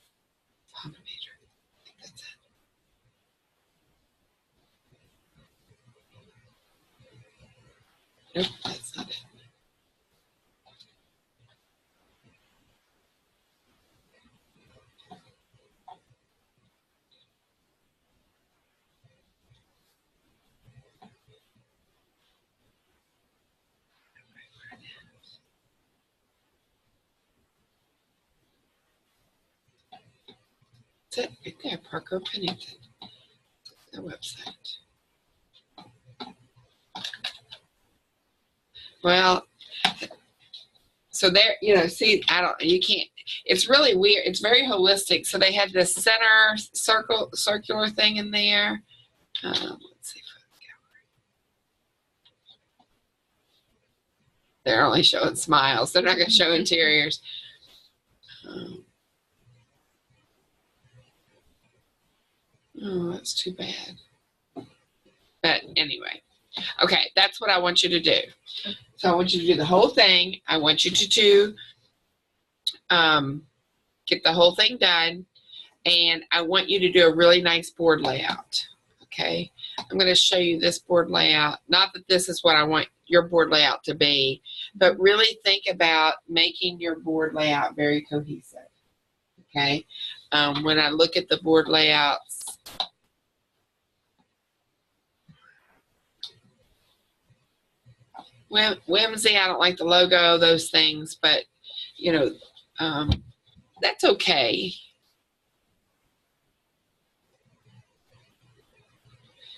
Pollinator. I think that's it. Nope, that's not it. That's it right there, Parker Pennington. Their website. Well, so there, you know, see, you can't, it's really weird. It's very holistic. So they had this center circular thing in there. Let's see if they're only showing smiles. They're not going to show interiors. Oh, that's too bad. But anyway, okay, that's what I want you to do. So I want you to do the whole thing. I want you to get the whole thing done, and I want you to do a really nice board layout. Okay, I'm going to show you this board layout. Not that this is what I want your board layout to be, but really think about making your board layout very cohesive. Okay, when I look at the board layouts, whimsy, I don't like the logo, those things, but you know, that's okay.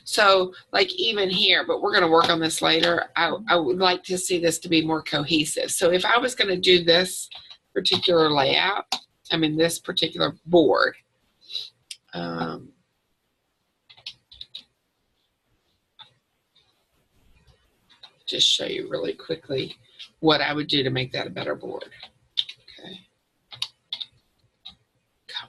So like even here, but we're going to work on this later. I would like to see this to be more cohesive. So if I was going to do this particular layout, I mean this particular board, just show you really quickly what I would do to make that a better board. Okay. Come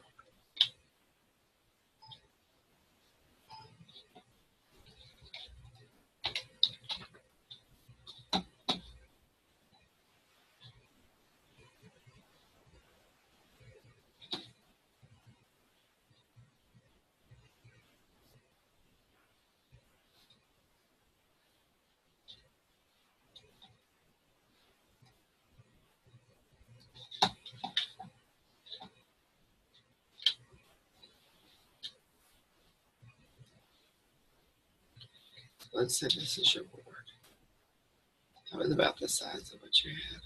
Let's say this is your board. That was about the size of what you had.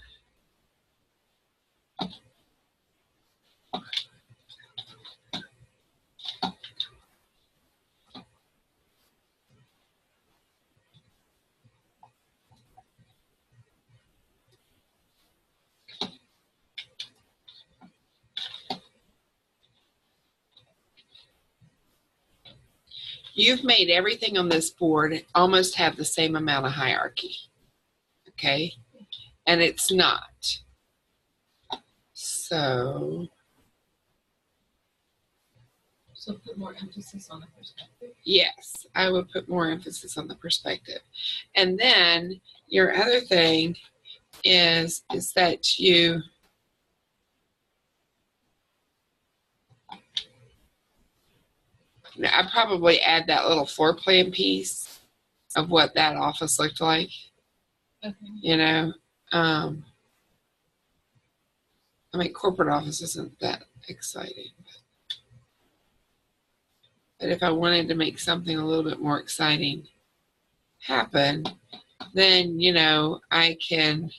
You've made everything on this board almost have the same amount of hierarchy, okay? And it's not. So put more emphasis on the perspective. yes, I would put more emphasis on the perspective. And then your other thing is that you I probably add that little floor plan piece of what that office looked like. Okay. You know, I mean, corporate office isn't that exciting. But if I wanted to make something a little bit more exciting happen, then, you know, I can.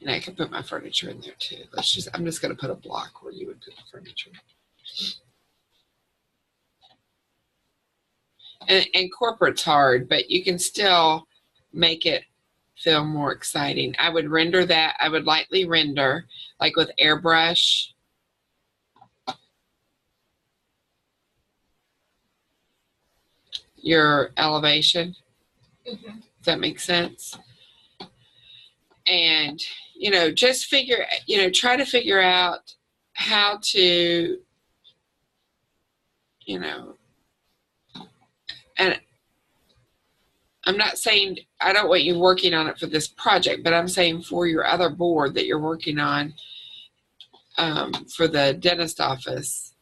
And I can put my furniture in there too. I'm just going to put a block where you would put the furniture. And corporate's hard, but you can still make it feel more exciting. I would render that. I would lightly render, like with airbrush. Your elevation. Okay. Does that make sense? And, you know, just try to figure out how to, you know, and I'm not saying I don't want you working on it for this project, but I'm saying for your other board that you're working on for the dentist office,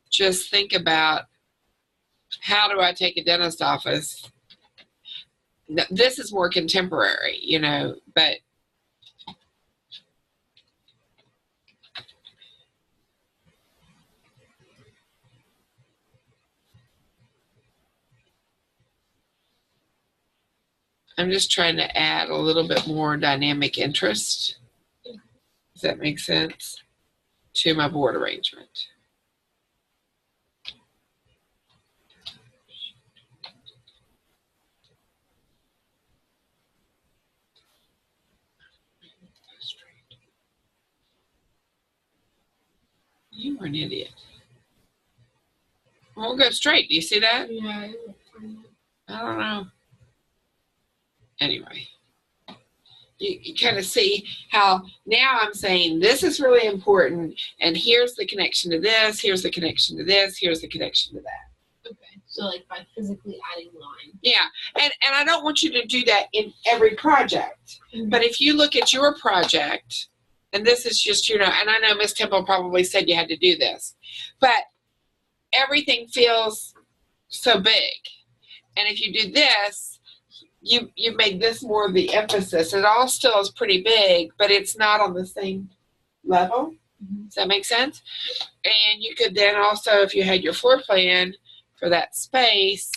just think about, how do I take a dentist office? This is more contemporary, you know, but I'm just trying to add a little bit more dynamic interest. Does that make sense? To my board arrangement. You are an idiot. We'll go straight. Do you see that? Yeah. I don't know. Anyway, you kind of see how now I'm saying this is really important, and here's the connection to this, here's the connection to this, here's the connection to that. Okay. So like by physically adding line. Yeah, and I don't want you to do that in every project. Mm-hmm. But if you look at your project, and this is just, you know, and I know Miss Temple probably said you had to do this, but everything feels so big. And if you do this, you make this more of the emphasis. It all still is pretty big, but it's not on the same level. Mm-hmm. Does that make sense? And you could then also, if you had your floor plan for that space,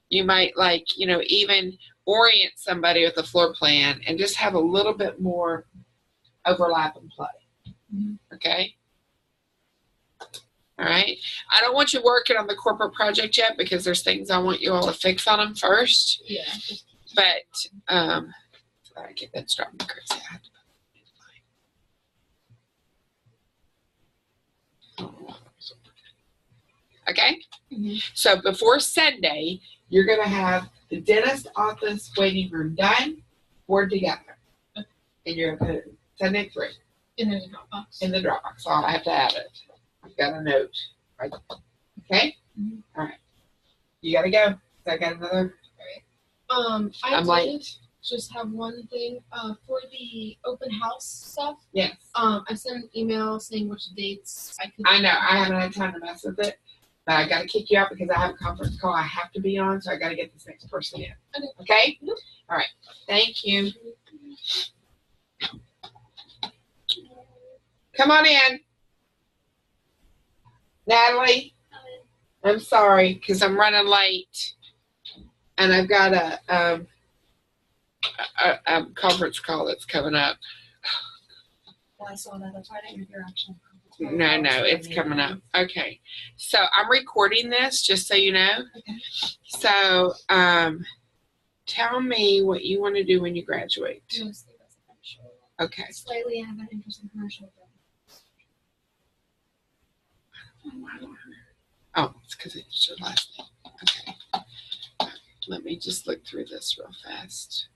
you might, like, you know, even orient somebody with a floor plan and just have a little bit more overlap and play. Mm-hmm. Okay? All right. I don't want you working on the corporate project yet because there's things I want you all to fix on them first. Yeah. But sorry, that's driving me crazy. I have to put it. Okay. Mm-hmm. So before Sunday, you're gonna have the dentist office waiting room done, board together, and you're gonna put it Sunday at 3 In the Dropbox. in the Dropbox. So I have to add it. I've got a note. Right. Okay. Mm-hmm. All right. You gotta go. So I got another. I I'm did late. just have one thing for the open house stuff. Yes. I sent an email saying which dates I could. I know. I haven't had time to mess with it, but I got to kick you out because I have a conference call I have to be on, so I got to get this next person in. Okay. Okay? Yep. All right. Thank you. Come on in. Natalie, I'm sorry because I'm running late, and I've got a conference call that's coming up. I saw that. That's why I didn't get your action. No, it's coming up. Okay. So I'm recording this, just so you know. Okay. So tell me what you want to do when you graduate. Mostly residential. Okay. Slightly have an interest in commercial. Oh, it's because it's your last name. Okay. Let me just look through this real fast.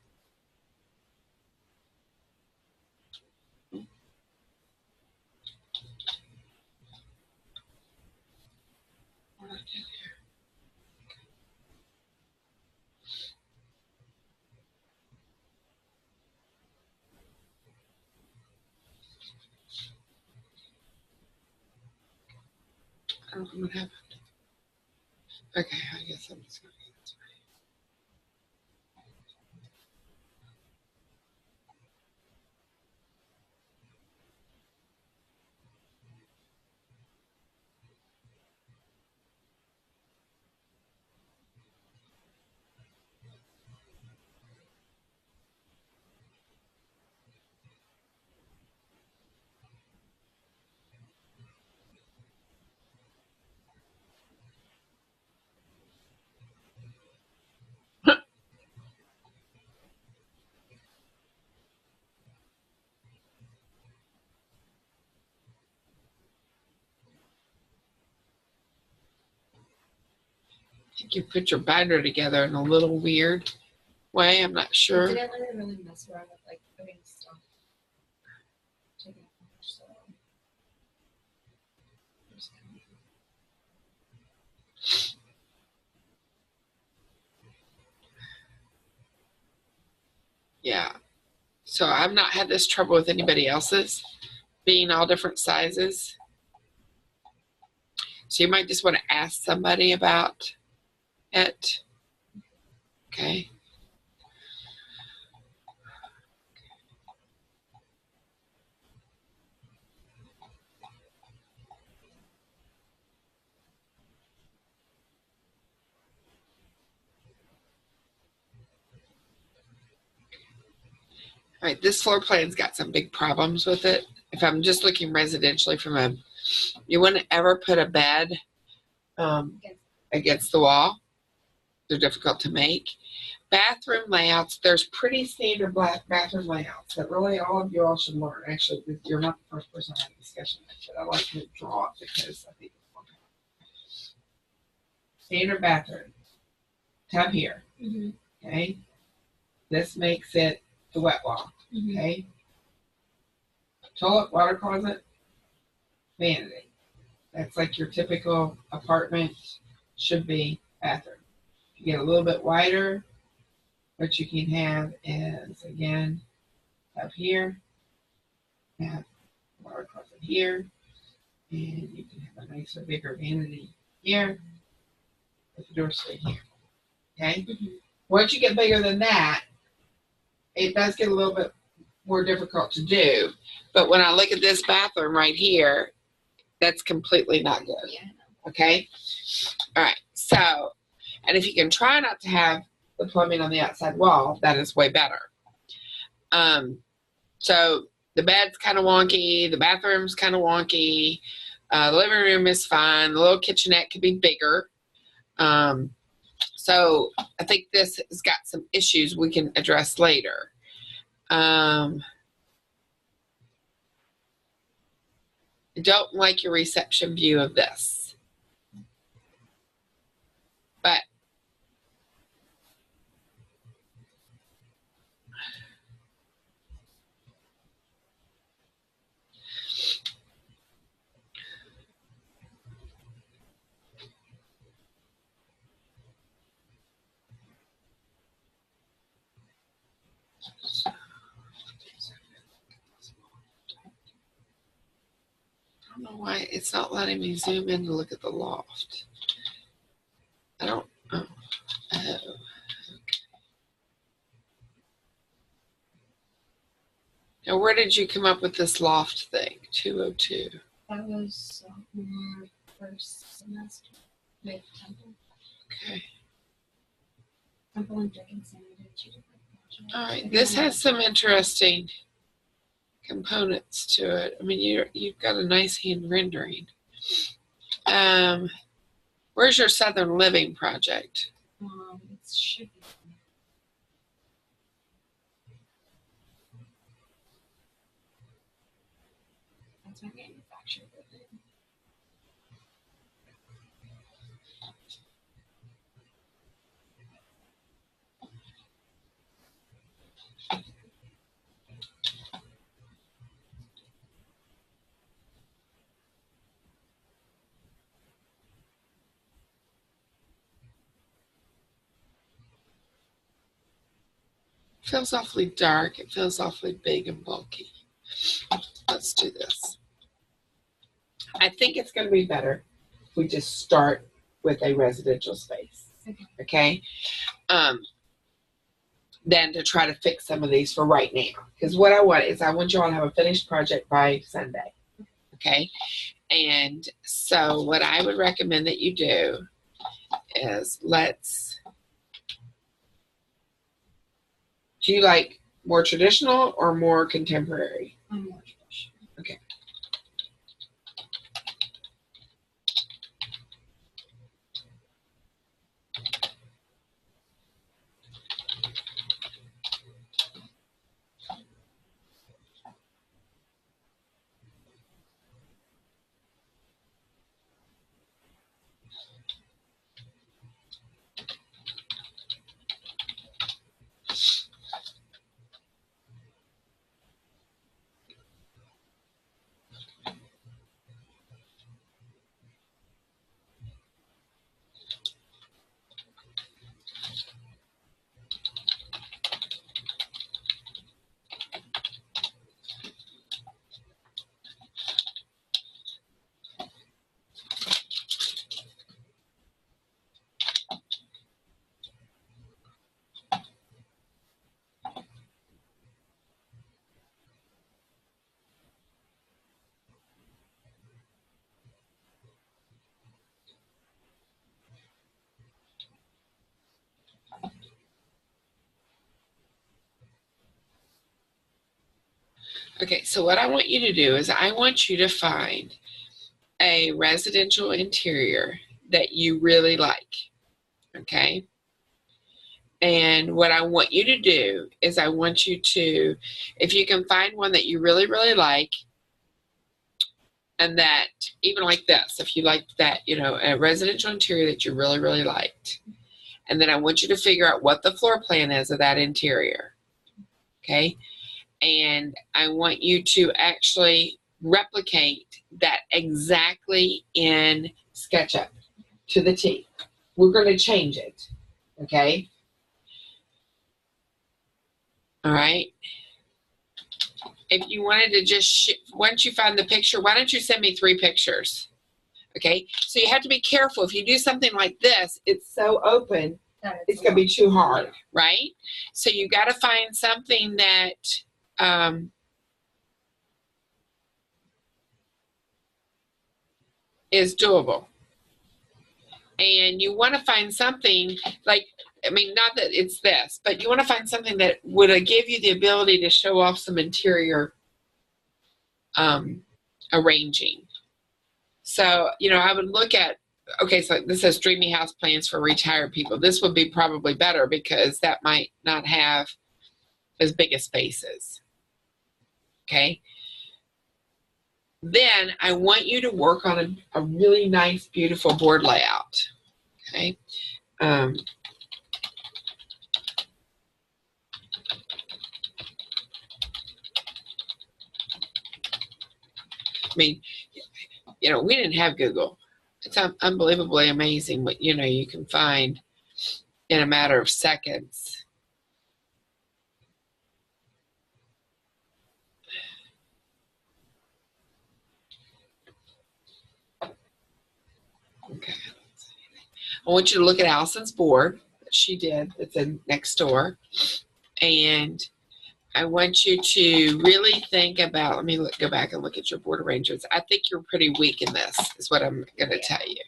don't know what happened. Okay, I guess I'm just going to get this right. I think you put your binder together in a little weird way. I'm not I sure. didn't like really mess around with like putting stuff. Taking off, so. Just kind of- Yeah. So I've not had this trouble with anybody else's being all different sizes. So you might just want to ask somebody about it. Okay. All right, this floor plan's got some big problems with it. If I'm just looking residentially from a, you wouldn't ever put a bed against the wall. They're difficult to make. Bathroom layouts, there's pretty standard black bathroom layouts that really all of you all should learn. Actually, you're not the first person I have a discussion with, but I like to draw it because I think it's more standard bathroom. Tub here. Mhm. Okay. This makes it the wet wall. Mhm. Okay. Toilet, water closet, vanity. That's like your typical apartment should be bathroom. You get a little bit wider, what you can have is, again, up here, have water closet here, and you can have a nicer, bigger vanity here with the door straight here. Okay? Mhm. Once you get bigger than that, it does get a little bit more difficult to do. But when I look at this bathroom right here, that's completely not good. Yeah. Okay? All right. So, and if you can try not to have the plumbing on the outside wall, that is way better. So the bed's kind of wonky, the bathroom's kind of wonky, the living room is fine, the little kitchenette could be bigger. So I think this has got some issues we can address later. I don't like your reception view of this, but I don't know why it's not letting me zoom in to look at the loft. I don't. Oh. Now, where did you come up with this loft thing? 202. That was sophomore first semester with Temple. Okay. Temple and Dickinson. We did 2 different projects. All right. This has some interesting components to it. I mean, you've got a nice hand rendering. Where's your Southern Living project? It should be. That's my manufacturer building. Feels awfully dark. It feels awfully big and bulky. Let's do this. I think it's going to be better if we just start with a residential space. Okay? Then to try to fix some of these for right now. Because what I want is I want you all to have a finished project by Sunday. Okay? And so what I would recommend that you do is do you like more traditional or more contemporary? I'm more traditional. Okay. Okay, so what I want you to do is I want you to find a residential interior that you really like, okay? And what I want you to do is I want you to, if you can find one that you really, really like, and that, even like this, if you like that, you know, a residential interior that you really, really liked, and then I want you to figure out what the floor plan is of that interior, okay? And I want you to actually replicate that exactly in SketchUp to the T. We're going to change it, okay? All right. If you wanted to just, once you find the picture, why don't you send me 3 pictures? Okay. So you have to be careful. If you do something like this, it's so open, it's going to be too hard, right? So you got to find something that, is doable. And you want to find something like, I mean, not that it's this, but you want to find something that would give you the ability to show off some interior arranging. So, you know, I would look at, okay, so this says dreamy house plans for retired people. This would be probably better because that might not have as big a spaces. Okay. Then I want you to work on a really nice, beautiful board layout. Okay. I mean, you know, we didn't have Google. It's unbelievably amazing what, you know, you can find in a matter of seconds. Okay. I want you to look at Allison's board that she did that's in next door. And I want you to really think about, let me go back and look at your board arrangements. I think you're pretty weak in this, is what I'm going to tell you.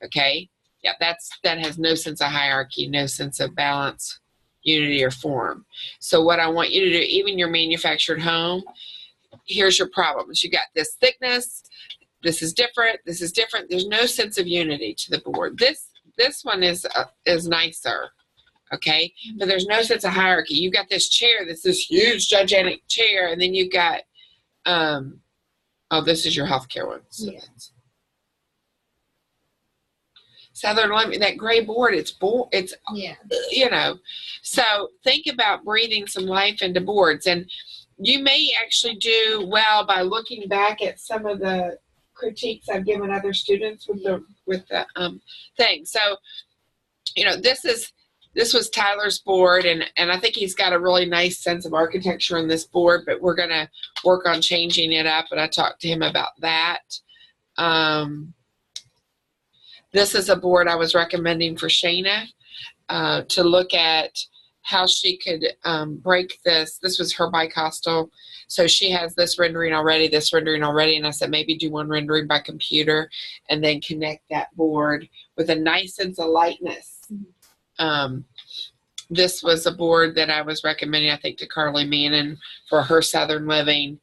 Okay? Yeah, that has no sense of hierarchy, no sense of balance, unity, or form. So what I want you to do, even your manufactured home, here's your problems. You got this thickness, this is different, this is different. There's no sense of unity to the board. This one is nicer. Okay, but there's no sense of hierarchy. You got this chair, this huge gigantic chair, and then you got, oh, this is your healthcare one. So Yeah. Southern Limit, that gray board, it's Yeah. you know. So think about breathing some life into boards, and you may actually do well by looking back at some of the critiques I've given other students with the thing. So, you know, this was Tyler's board, and I think he's got a really nice sense of architecture in this board, but we're going to work on changing it up, and I talked to him about that. This is a board I was recommending for Shayna to look at how she could break this. This was her bicostal. So she has this rendering already, and I said maybe do one rendering by computer and then connect that board with a nice sense of lightness. This was a board that I was recommending, I think, to Carly Mannon for her Southern Living.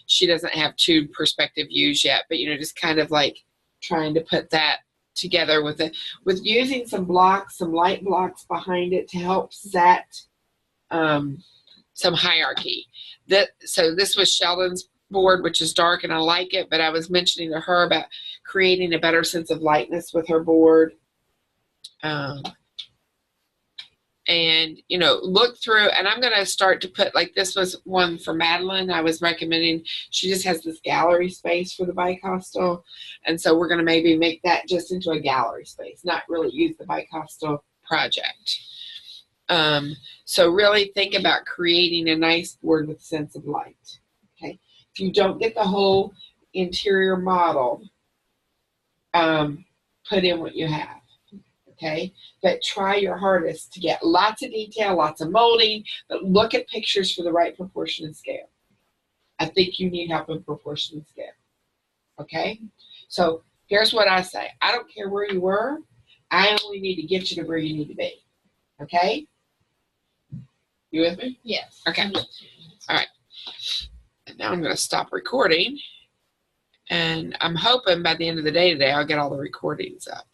She doesn't have two perspective views yet, but, you know, just kind of like trying to put that together with using some blocks, some light blocks behind it to help set some hierarchy. So this was Sheldon's board, which is dark, and I like it, but I was mentioning to her about creating a better sense of lightness with her board. And, you know, look through, and I'm going to start to put, like, this was one for Madeline. I was recommending, she just has this gallery space for the bicostal. And so we're going to maybe make that just into a gallery space, not really use the bicostal project. So really think about creating a nice board with a sense of light. Okay. If you don't get the whole interior model, put in what you have. Okay, but try your hardest to get lots of detail, lots of molding, but look at pictures for the right proportion and scale. I think you need help in proportion and scale. Okay, so here's what I say. I don't care where you were. I only need to get you to where you need to be. Okay? You with me? Yes. Okay. All right. And now I'm going to stop recording. And I'm hoping by the end of the day today, I'll get all the recordings up.